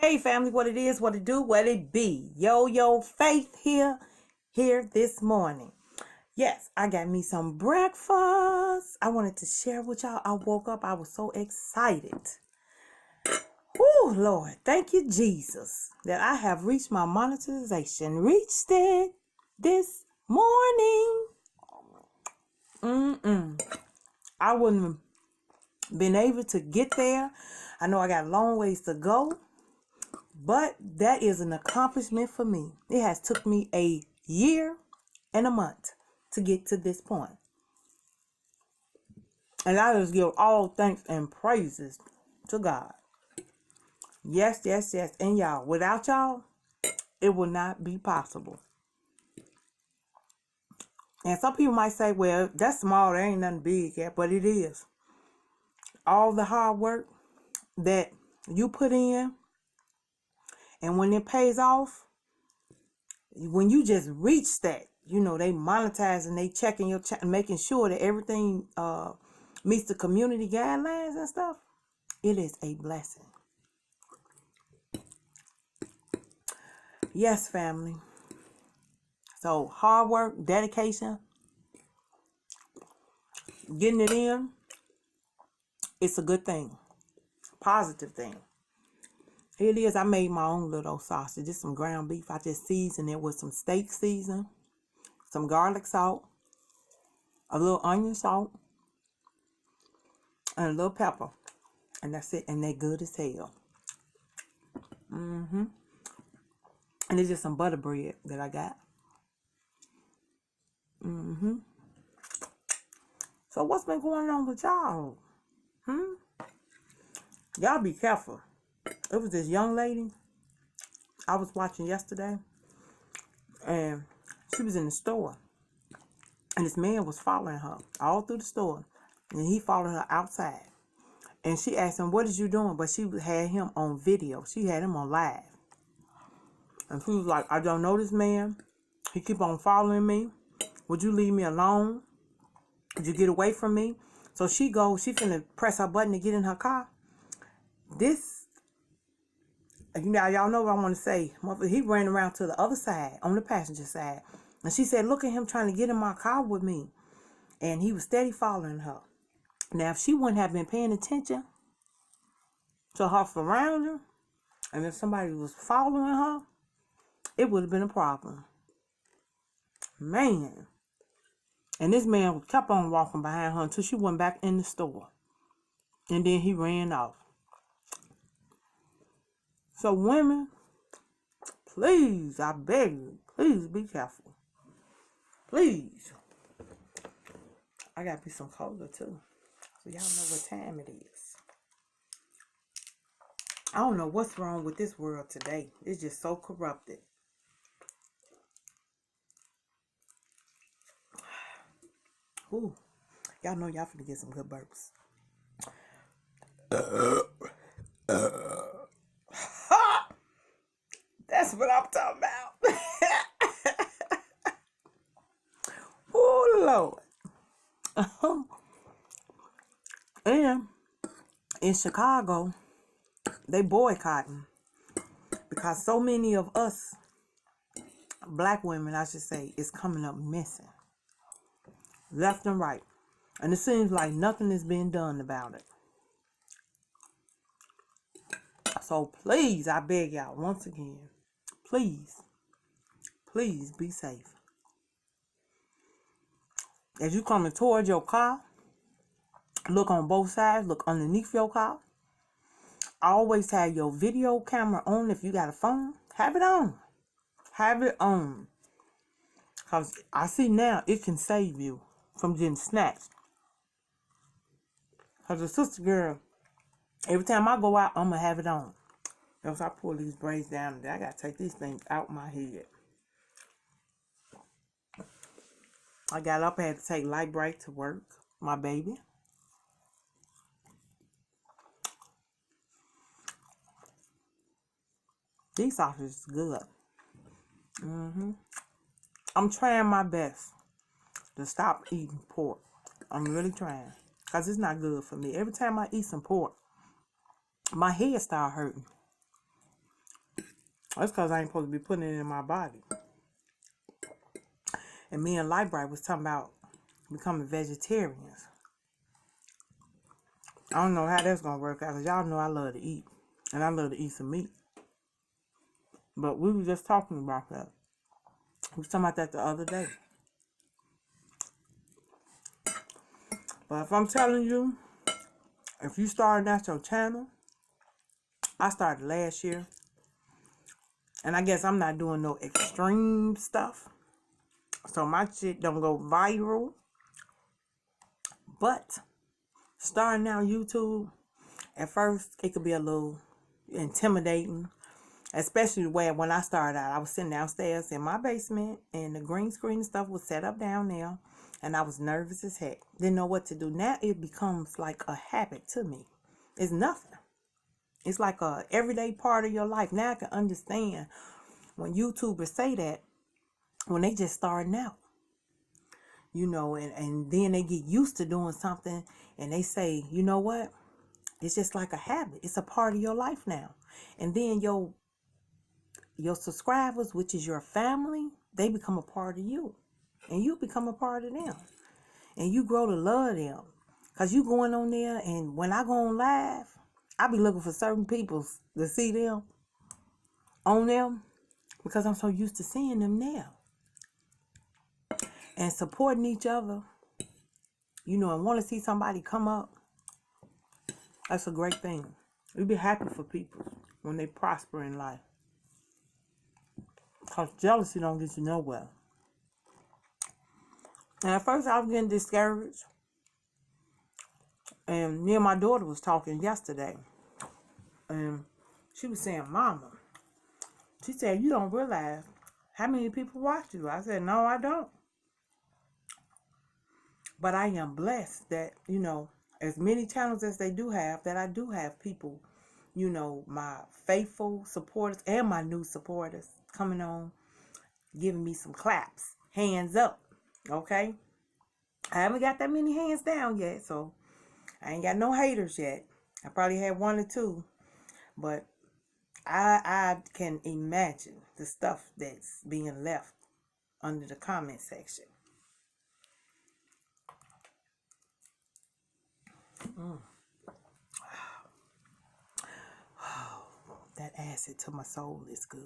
Hey family, what it is, what it do, what it be. Yo, Faith here this morning. Yes, I got me some breakfast. I wanted to share with y'all. I woke up, I was so excited. Woo, Lord, thank you, Jesus, that I have reached my monetization. Reached it this morning. I wouldn't have been able to get there. I know I got a long ways to go. But that is an accomplishment for me. It has took me a year and a month to get to this point. And I just give all thanks and praises to God. Yes. And y'all, without y'all, it will not be possible. And some people might say, well, that's small. There ain't nothing big yet. But it is. All the hard work that you put in, and when it pays off, when you just reach that, you know, they monetize and they checking your making sure that everything meets the community guidelines and stuff, it is a blessing. Yes, family. So hard work, dedication, getting it in, it's a good thing. Positive thing. It is. I made my own little sausage. Just some ground beef. I just seasoned it with some steak season, some garlic salt, a little onion salt, and a little pepper. And that's it. And they're good as hell. And it's just some butter bread that I got. So what's been going on with y'all? Y'all be careful. It was this young lady I was watching yesterday, and she was in the store, and this man was following her all through the store, and he followed her outside, and she asked him, what is you doing? But she had him on video. She had him on live, and she was like, I don't know this man. He keep on following me. Would you leave me alone? Would you get away from me? So she finna press her button to get in her car. Y'all know what I want to say. He ran around to the other side, on the passenger side. And she said, look at him trying to get in my car with me. And he was steady following her. Now, if she wouldn't have been paying attention to her surroundings, and if somebody was following her, it would have been a problem. Man. And this man kept on walking behind her until she went back in the store. And then he ran off. So women, please, I beg you, please be careful. Please. I got me some cola too, so y'all know what time it is. I don't know what's wrong with this world today. It's just so corrupted. Ooh, y'all know y'all finna get some good burps. That's what I'm talking about. Oh, Lord. And in Chicago, they boycotting because so many of us, black women, I should say, is coming up missing. Left and right. And it seems like nothing is being done about it. So please, I beg y'all, once again, please be safe. As you coming towards your car, look on both sides, look underneath your car. Always have your video camera on. If you got a phone, have it on. Have it on. Because I see now it can save you from getting snatched. Because the sister girl, every time I go out, I'm going to have it on. Else I pull these braids down, I got to take these things out my head. I got up, I had to take light break to work. My baby. These sausages is good. I'm trying my best to stop eating pork. I'm really trying. Because it's not good for me. Every time I eat some pork, my head start hurting. That's because I ain't supposed to be putting it in my body. And me and Lightbright was talking about becoming vegetarians. I don't know how that's going to work out, because y'all know I love to eat. And I love to eat some meat. But we were just talking about that. We were talking about that the other day. But if I'm telling you, if you started out your channel, I started last year. And I guess I'm not doing no extreme stuff. So my shit don't go viral. But starting out YouTube, at first it could be a little intimidating. Especially the way when I started out, I was sitting downstairs in my basement and the green screen and stuff was set up down there. And I was nervous as heck. Didn't know what to do. Now it becomes like a habit to me. It's nothing. It's like a everyday part of your life. Now I can understand when YouTubers say that when they just starting out. You know, and then they get used to doing something and they say, you know what? It's just like a habit. It's a part of your life now. And then your subscribers, which is your family, they become a part of you. And you become a part of them. And you grow to love them. Because you going on there, and when I go on live, I be looking for certain people to see them on them. Because I'm so used to seeing them now. And supporting each other. You know, and want to see somebody come up. That's a great thing. We be happy for people when they prosper in life. Because jealousy don't get you nowhere. And at first I was getting discouraged. And me and my daughter was talking yesterday. And she was saying, Mama, she said, you don't realize how many people watch you. I said, no, I don't. But I am blessed that, you know, as many channels as they do have, that I do have people, you know, my faithful supporters and my new supporters coming on, giving me some claps, hands up, okay? I haven't got that many hands down yet, so I ain't got no haters yet. I probably had one or two, but I can imagine the stuff that's being left under the comment section. That acid to my soul is good.